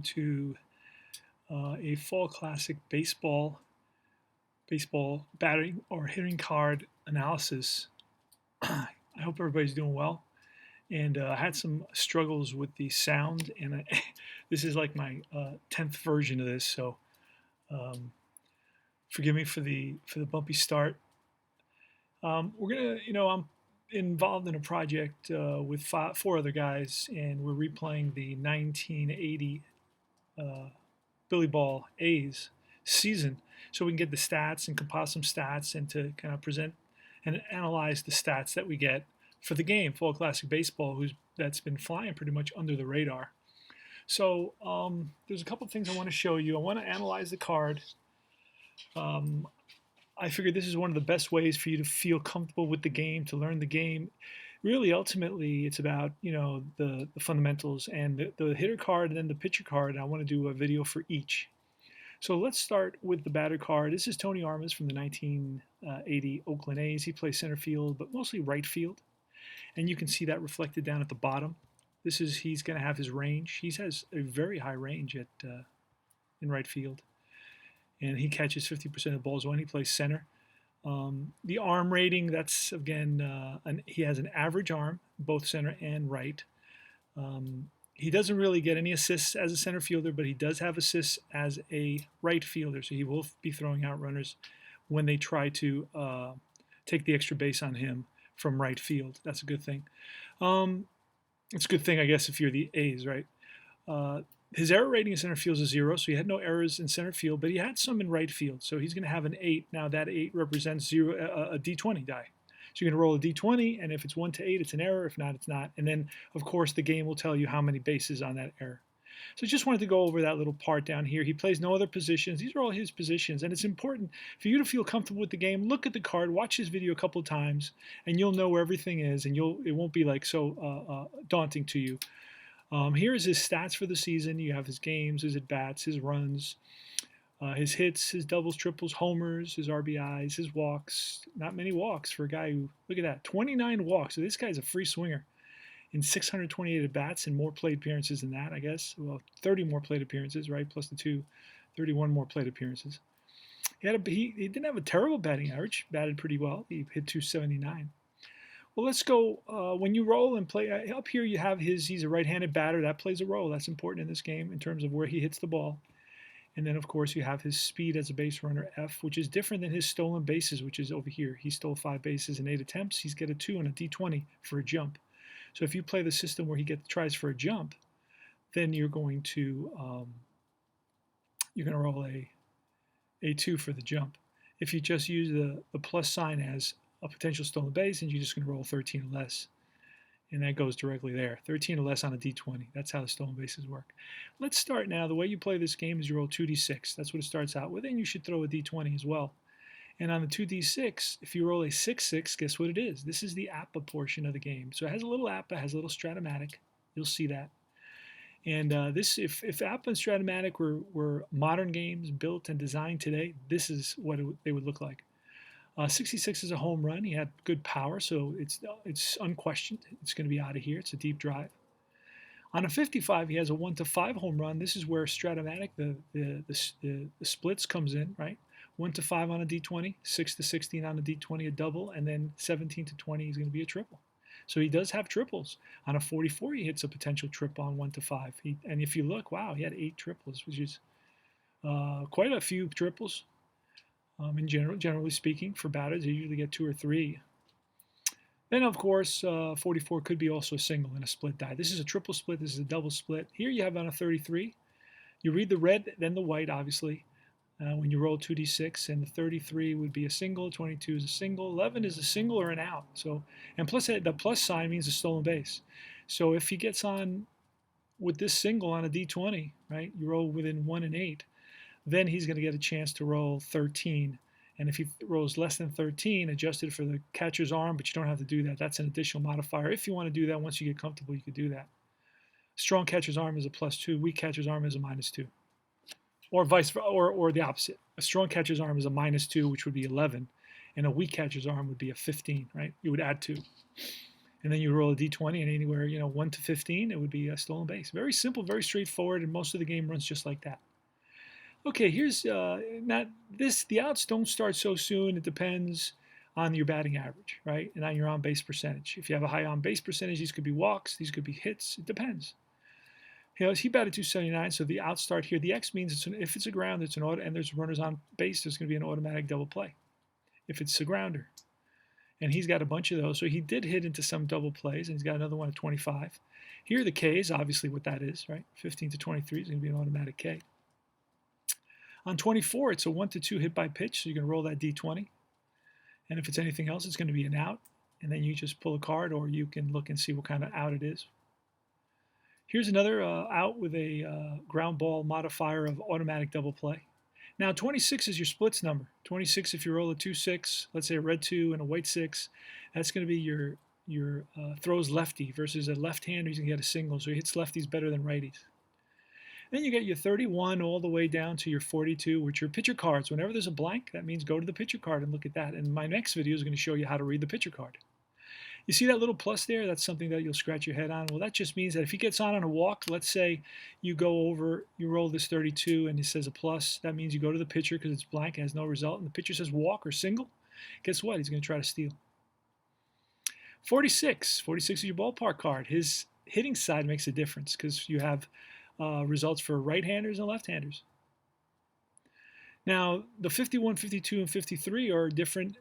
to a Fall Classic baseball batting or hitting card analysis. I hope everybody's doing well. And I had some struggles with the sound, and this is like my 10th version of this, so um, forgive me for the bumpy start. We're gonna, I'm involved in a project with four other guys, and we're replaying the 1980 uh, Billy Ball A's season, so we can get the stats and compile some stats and to kind of present and analyze the stats that we get for the game, Fall Classic Baseball, that's been flying pretty much under the radar. So there's a couple of things I want to show you. I want to analyze the card. Um, I figured this is one of the best ways for you to feel comfortable with the game, to learn the game. Really, ultimately, it's about the fundamentals and the hitter card and then the pitcher card. And I want to do a video for each. So let's start with the batter card. This is Tony Armas from the 1980 Oakland A's. He plays center field, but mostly right field. And you can see that reflected down at the bottom. He's going to have his range. He has a very high range in right field. And he catches 50% of the balls when he plays center. The arm rating, that's again, he has an average arm, both center and right. He doesn't really get any assists as a center fielder, but he does have assists as a right fielder. So he will be throwing out runners when they try to take the extra base on him from right field. That's a good thing. It's a good thing, I guess, if you're the A's, right? His error rating in center field is 0, so he had no errors in center field, but he had some in right field. So he's going to have an 8. Now that 8 represents a D20 die. So you're going to roll a D20, and if it's 1 to 8, it's an error. If not, it's not. And then, of course, the game will tell you how many bases on that error. So just wanted to go over that little part down here. He plays no other positions. These are all his positions, and it's important for you to feel comfortable with the game. Look at the card, watch his video a couple of times, and you'll know where everything is, and it won't be like so daunting to you. Here's his stats for the season. You have his games, his at-bats, his runs, his hits, his doubles, triples, homers, his RBIs, his walks. Not many walks for a guy who, look at that, 29 walks. So this guy's a free swinger in 628 at-bats and more plate appearances than that, I guess. Well, 30 more plate appearances, right, plus the 31 more plate appearances. He didn't have a terrible batting average, batted pretty well. He hit 279. Well, let's go. When you roll and play, up here you have he's a right-handed batter. That plays a role. That's important in this game in terms of where he hits the ball. And then, of course, you have his speed as a base runner, F, which is different than his stolen bases, which is over here. He stole 5 bases in 8 attempts. He's got a 2 and a D20 for a jump. So if you play the system where he tries for a jump, then you're going to roll a 2 for the jump. If you just use the plus sign as a potential stolen base, and you're just going to roll 13 or less. And that goes directly there. 13 or less on a D20. That's how the stolen bases work. Let's start now. The way you play this game is you roll 2D6. That's what it starts out with. And you should throw a D20 as well. And on the 2D6, if you roll a 6-6, guess what it is? This is the APBA portion of the game. So it has a little APBA, has a little Strat-O-Matic. You'll see that. And if APBA and Strat-O-Matic were modern games built and designed today, this is what they would look like. 66 is a home run. He had good power, so it's unquestioned. It's going to be out of here. It's a deep drive. On a 55, he has a 1-5 home run. This is where Strat-O-Matic, the splits comes in, right? 1-5 on a D20, 6-16 on a D20, a double, and then 17-20 is going to be a triple. So he does have triples. On a 44, he hits a potential triple on 1-5. And if you look, wow, he had 8 triples, which is quite a few triples. Generally speaking, for batters, you usually get 2 or 3. Then, of course, 44 could be also a single in a split die. This is a triple split. This is a double split. Here you have on a 33. You read the red, then the white, obviously, when you roll 2d6. And the 33 would be a single. 22 is a single. 11 is a single or an out. So, and plus the plus sign means a stolen base. So if he gets on with this single on a d20, right, you roll within 1 and 8. Then he's going to get a chance to roll 13. And if he rolls less than 13, adjusted for the catcher's arm, but you don't have to do that. That's an additional modifier. If you want to do that, once you get comfortable, you could do that. Strong catcher's arm is a +2. Weak catcher's arm is a -2. Or vice versa, or the opposite. A strong catcher's arm is a -2, which would be 11. And a weak catcher's arm would be a 15, right? You would add 2. And then you roll a d20, and anywhere 1 to 15, it would be a stolen base. Very simple, very straightforward, and most of the game runs just like that. Okay, here's not this. The outs don't start so soon. It depends on your batting average, right, and on your on base percentage. If you have a high on base percentage, these could be walks, these could be hits. It depends. He batted 279, so the outs start here. The X means if it's a ground, it's an auto, and there's runners on base, there's going to be an automatic double play. If it's a grounder, and he's got a bunch of those, so he did hit into some double plays, and he's got another one at 25. Here the K is obviously what that is, right? 15 to 23 is going to be an automatic K. On 24, it's a 1 to 2 hit by pitch, so you can roll that d20. And if it's anything else, it's going to be an out, and then you just pull a card, or you can look and see what kind of out it is. Here's another out with a ground ball modifier of automatic double play. Now 26 is your splits number. 26, if you roll a 2-6, let's say a red 2 and a white 6, that's going to be your throws lefty versus a left-hander. He's going to get a single, so he hits lefties better than righties. Then you get your 31 all the way down to your 42, which are pitcher cards. Whenever there's a blank, that means go to the pitcher card and look at that. And my next video is going to show you how to read the pitcher card. You see that little plus there? That's something that you'll scratch your head on. Well, that just means that if he gets on a walk, let's say you go over, you roll this 32 and it says a plus, that means you go to the pitcher because it's blank, it has no result, and the pitcher says walk or single. Guess what? He's going to try to steal. 46. 46 is your ballpark card. His hitting side makes a difference because you have results for right-handers and left-handers. Now, the 51, 52, and 53 are different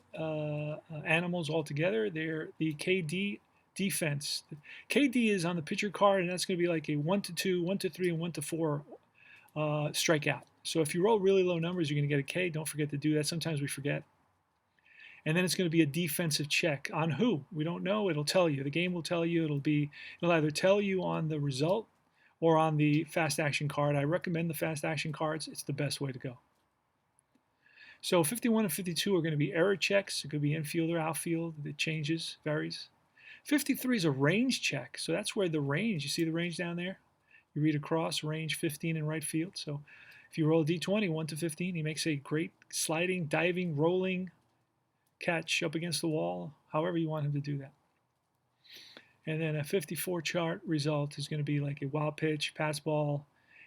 animals altogether. They're the KD defense. KD is on the pitcher card, and that's going to be like a 1 to 2, 1 to 3, and 1 to 4 strikeout. So if you roll really low numbers, you're going to get a K. Don't forget to do that. Sometimes we forget. And then it's going to be a defensive check. On who? We don't know. It'll tell you. The game will tell you. It'll either tell you on the result or on the fast action card. I recommend the fast action cards. It's the best way to go. So 51 and 52 are going to be error checks. It could be infield or outfield. It changes, varies. 53 is a range check. So that's where the range, you see the range down there? You read across, range 15 in right field. So if you roll a d20, 1 to 15, he makes a great sliding, diving, rolling catch up against the wall, however you want him to do that. And then a 54 chart result is going to be like a wild pitch, pass ball.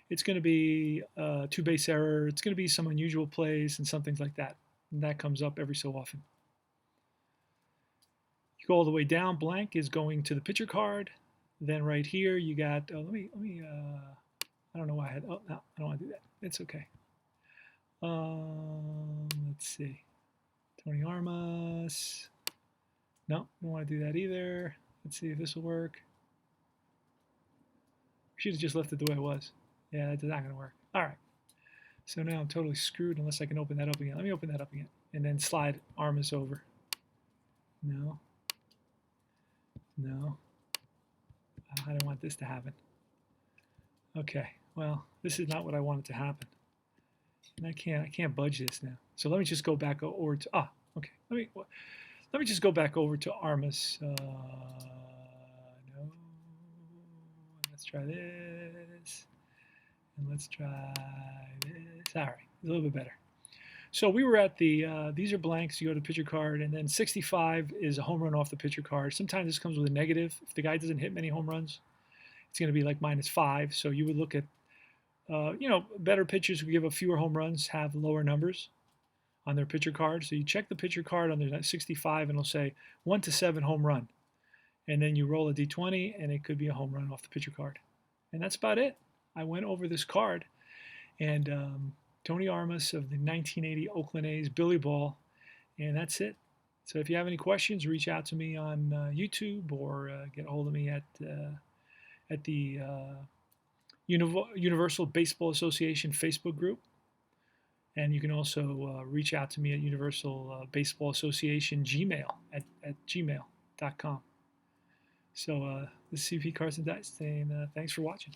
It's going to be a two-base error. It's going to be some unusual plays and some things like that. And that comes up every so often. You go all the way down. Blank is going to the pitcher card. Then right here you got. I don't know why I had. Oh no, I don't want to do that. It's okay. Let's see. Tony Armas. No, don't want to do that either. Let's see if this will work. We should have just left it the way it was. Yeah, that's not going to work. All right. So now I'm totally screwed unless I can open that up again. Let me open that up again. And then slide Armas over. No. No. I don't want this to happen. Okay. Well, this is not what I wanted to happen. And I can't budge this now. So let me just go back over to, okay. Let me just go back over to Armas. No. Let's try this. And let's try this. All right, a little bit better. So we were at the, these are blanks, you go to the pitcher card, and then 65 is a home run off the pitcher card. Sometimes this comes with a negative. If the guy doesn't hit many home runs, it's going to be like -5. So you would look at, better pitchers who give up fewer home runs have lower numbers on their pitcher card. So you check the pitcher card on the 65 and it'll say 1 to 7 home run. And then you roll a d20 and it could be a home run off the pitcher card. And that's about it. I went over this card, and Tony Armas of the 1980 Oakland A's, Billy Ball, and that's it. So if you have any questions, reach out to me on YouTube or get a hold of me at the Universal Baseball Association Facebook group. And you can also reach out to me at Universal Baseball Association Gmail at gmail.com. So this is CP Carson Dice saying thanks for watching.